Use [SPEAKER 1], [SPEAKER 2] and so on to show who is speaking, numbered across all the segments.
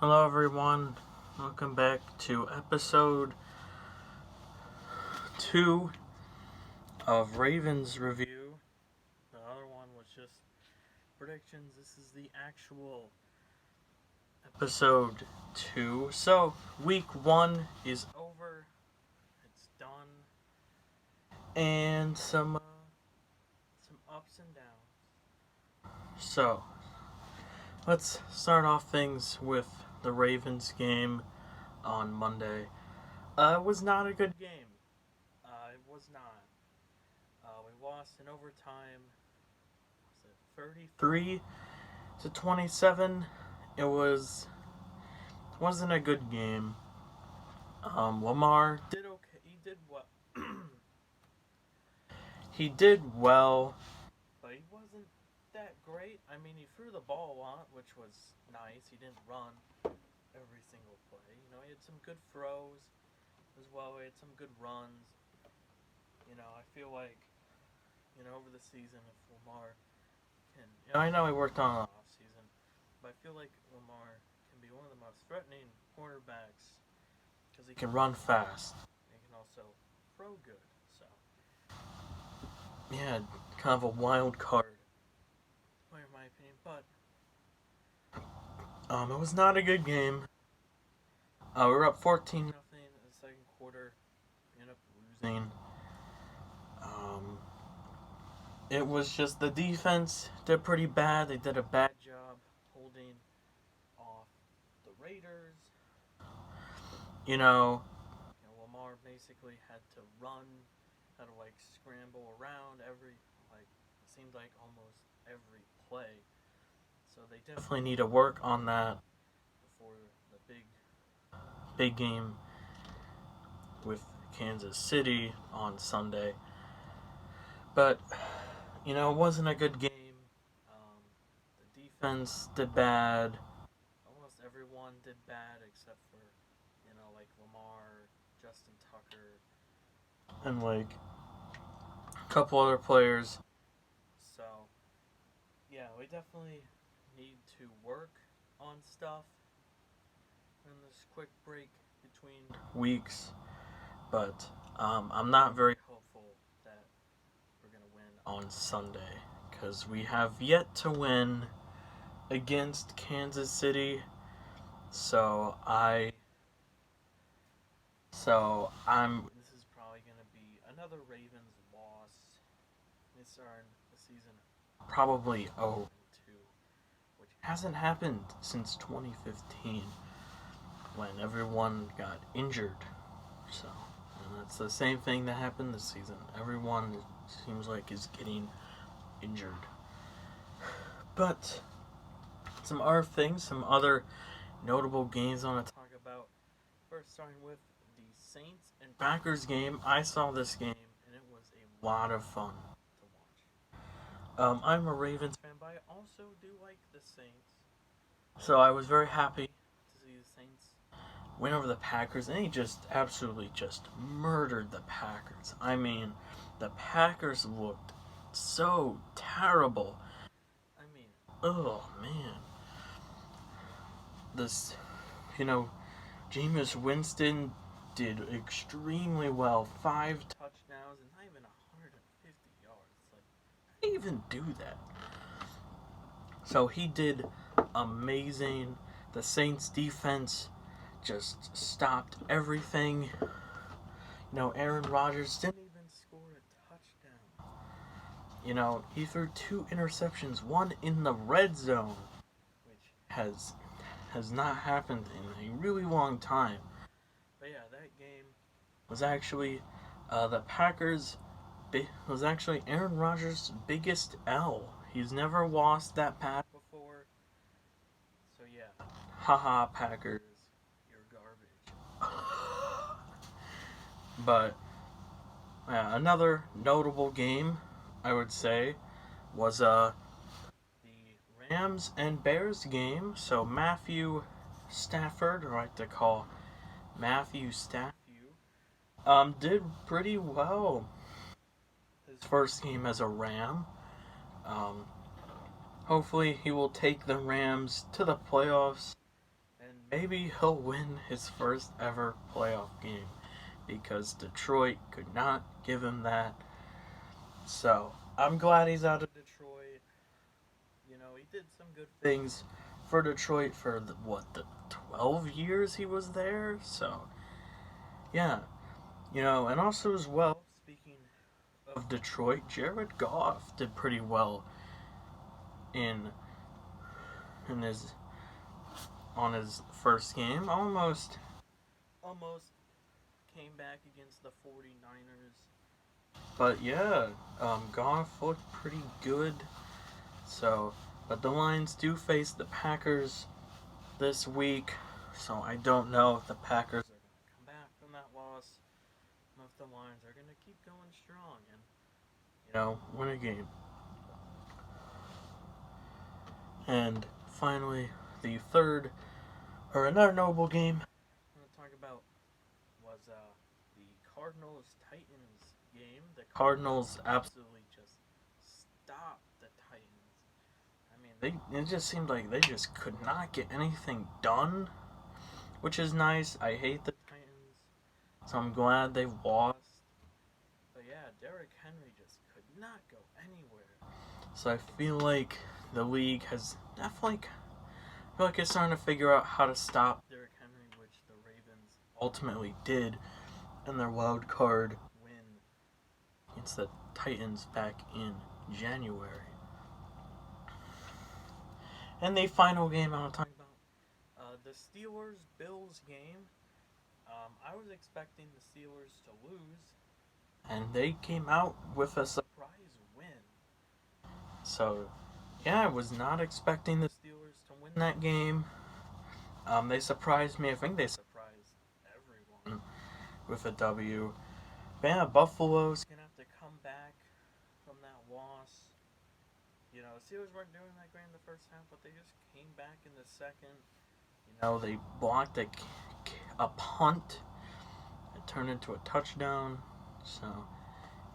[SPEAKER 1] Hello everyone, welcome back to episode 2 of Ravens Review. The other one was just predictions. This is the actual episode 2. So, week 1 is over, it's done, and some ups and downs. So, let's start off things with the Ravens game on Monday. It was not a good game. It was not. We lost in overtime. Was it 33-27? It wasn't a good game. Lamar did okay. He did well. He did well, but he wasn't that great. I mean, he threw the ball a lot, which was nice. He didn't run every single play. He had some good throws as well. He had some good runs. I feel like, over the season, if Lamar can... I know he worked on it off season, but I feel like Lamar can be one of the most threatening quarterbacks because he can run fast. And he can also throw good. So, yeah, kind of a wild card, in my opinion. But it was not a good game. We were up 14-0 in the second quarter. We ended up losing. It was just the defense did pretty bad. They did a bad job holding off the Raiders. Lamar basically had to run, had to scramble around it seemed like almost every play. So they definitely need to work on that before the big game with Kansas City on Sunday. But, it wasn't a good game. The defense did bad. Almost everyone did bad except for, Lamar, Justin Tucker, and, a couple other players. So, yeah, we definitely need to work on stuff in this quick break between weeks. But, I'm not very hopeful that we're going to win on Sunday, because we have yet to win against Kansas City. So this is probably going to be another Ravens loss. We start the season probably 0-2, which hasn't happened since 2015 when everyone got injured. So, and that's the same thing that happened this season. Everyone, it seems like, is getting injured. But some other notable games I want to talk about. First, starting with the Saints and Packers game. I saw this game, and it was a lot of fun to watch. I'm a Ravens fan, but I also do like the Saints. So I was very happy to see the Saints win over the Packers, and he just absolutely just murdered the Packers. I mean, the Packers looked so terrible. I mean, oh man. Jameis Winston did extremely well. 5 touchdowns and not even 150 yards. How do you even do that? So he did amazing. The Saints defense just stopped everything. Aaron Rodgers didn't even score a touchdown. He threw 2 interceptions, one in the red zone, which has not happened in a really long time. But yeah, that game was actually was actually Aaron Rodgers' biggest L. He's never lost that pass before. So yeah, haha, Packers, you're garbage. But another notable game, I would say, was the Rams and Bears game. So Matthew Stafford, or I like to call Matthew Stafford, did pretty well his first game as a Ram. Hopefully he will take the Rams to the playoffs and maybe he'll win his first ever playoff game because Detroit could not give him that. So I'm glad he's out of Detroit. You know, he did some good things for Detroit for the 12 years he was there. So yeah, you know, and also as well, speaking of Detroit, Jared Goff did pretty well in his on his first game. Almost came back against the 49ers. But yeah, Goff looked pretty good. So, but the Lions do face the Packers this week. So I don't know if the Packers are going to come back from that loss. Or if the Lions are going to keep going strong and, you know, win a game. And finally, the third, or another notable game I'm going to talk about was the Cardinals-Titans game. The Cardinals absolutely just stopped the Titans. I mean, it just seemed like they just could not get anything done, which is nice. I hate the Titans, so I'm glad they lost. But yeah, Derrick Henry just could not go anywhere. So I feel like the league has definitely, I feel like it's starting to figure out how to stop Derrick Henry, which the Ravens ultimately did in their wild card win against the Titans back in January. And the final game I want to talk about, the Steelers-Bills game. I was expecting the Steelers to lose, and they came out with a surprise win. So, yeah, I was not expecting the Steelers to win that game. They surprised me. I think they surprised everyone with a W. But yeah, Buffalo's going to have to come back from that loss. You know, the Steelers weren't doing that great in the first half, but they just came back in the second. You know, they blocked a punt. It turned into a touchdown. So,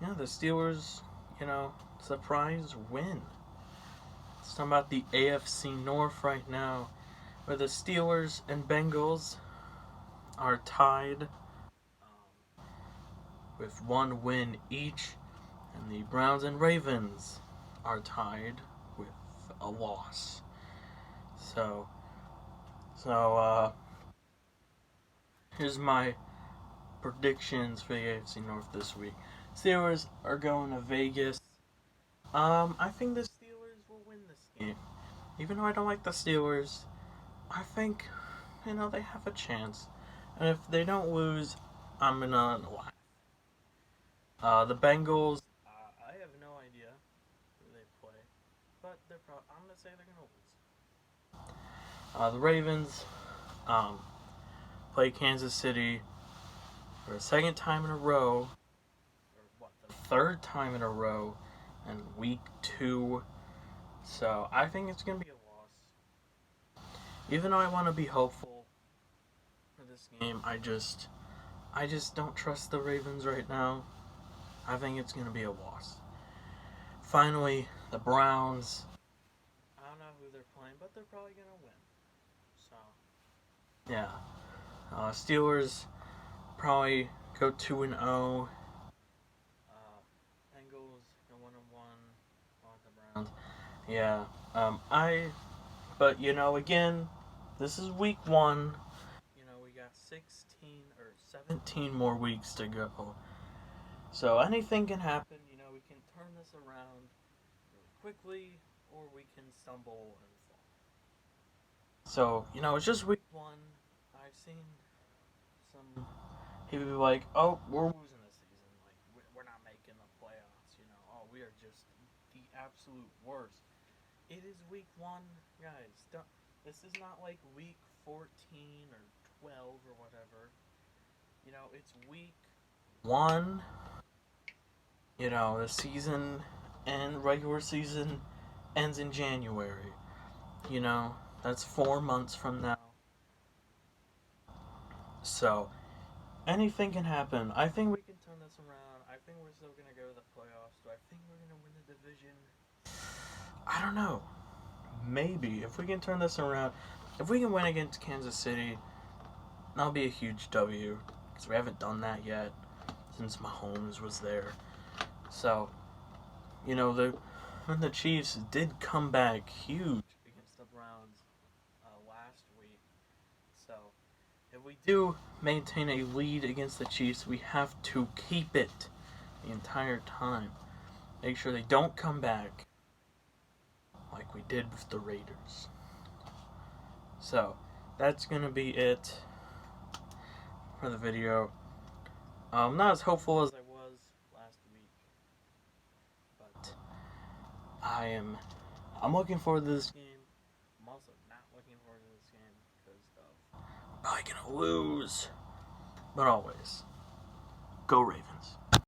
[SPEAKER 1] yeah, the Steelers, you know, surprise win. Let's talk about the AFC North right now, where the Steelers and Bengals are tied with one win each, and the Browns and Ravens are tied with a loss. So here's my predictions for the AFC North this week. Steelers are going to Vegas. I think the Steelers will win this game. Even though I don't like the Steelers, I think, you know, they have a chance. And if they don't lose, I'm gonna laugh. The Bengals, I have no idea who they play, but I'm gonna say they're gonna lose. The Ravens, play Kansas City for a second time in a row, or what, the third time in a row, in week 2. So I think it's gonna be a loss. Even though I want to be hopeful for this game, I just don't trust the Ravens right now. I think it's gonna be a loss. Finally, the Browns. I don't know who they're playing, but they're probably gonna win. So yeah, Steelers probably go 2-0. Bengals go 1-1. On the Browns. Yeah. But you know, again, this is week 1. You know, we got 16 or 17 more weeks to go. So anything can happen. You know, we can turn this around really quickly, or we can stumble and fall. So, you know, it's just week 1. I've seen some people be like, oh, we're losing this season. Like, we're not making the playoffs. You know, oh, we are just the absolute worst. It is week 1, guys. This is not like week 14 or 12 or whatever. You know, it's week 1. You know, the season and regular season ends in January. You know, that's 4 months from now. So, anything can happen. I think we can turn this around. I think we're still going to go to the playoffs. Do I think we're going to win the division? I don't know. Maybe. If we can turn this around, if we can win against Kansas City, that'll be a huge W, because we haven't done that yet since Mahomes was there. So, you know, when the Chiefs did come back huge against the Browns last week. So, if we do maintain a lead against the Chiefs, we have to keep it the entire time. Make sure they don't come back like we did with the Raiders. So, that's going to be it for the video. Not as hopeful as I was last week, but I'm looking forward to this game. I'm also not looking forward to this game because of probably gonna lose. But always, go Ravens.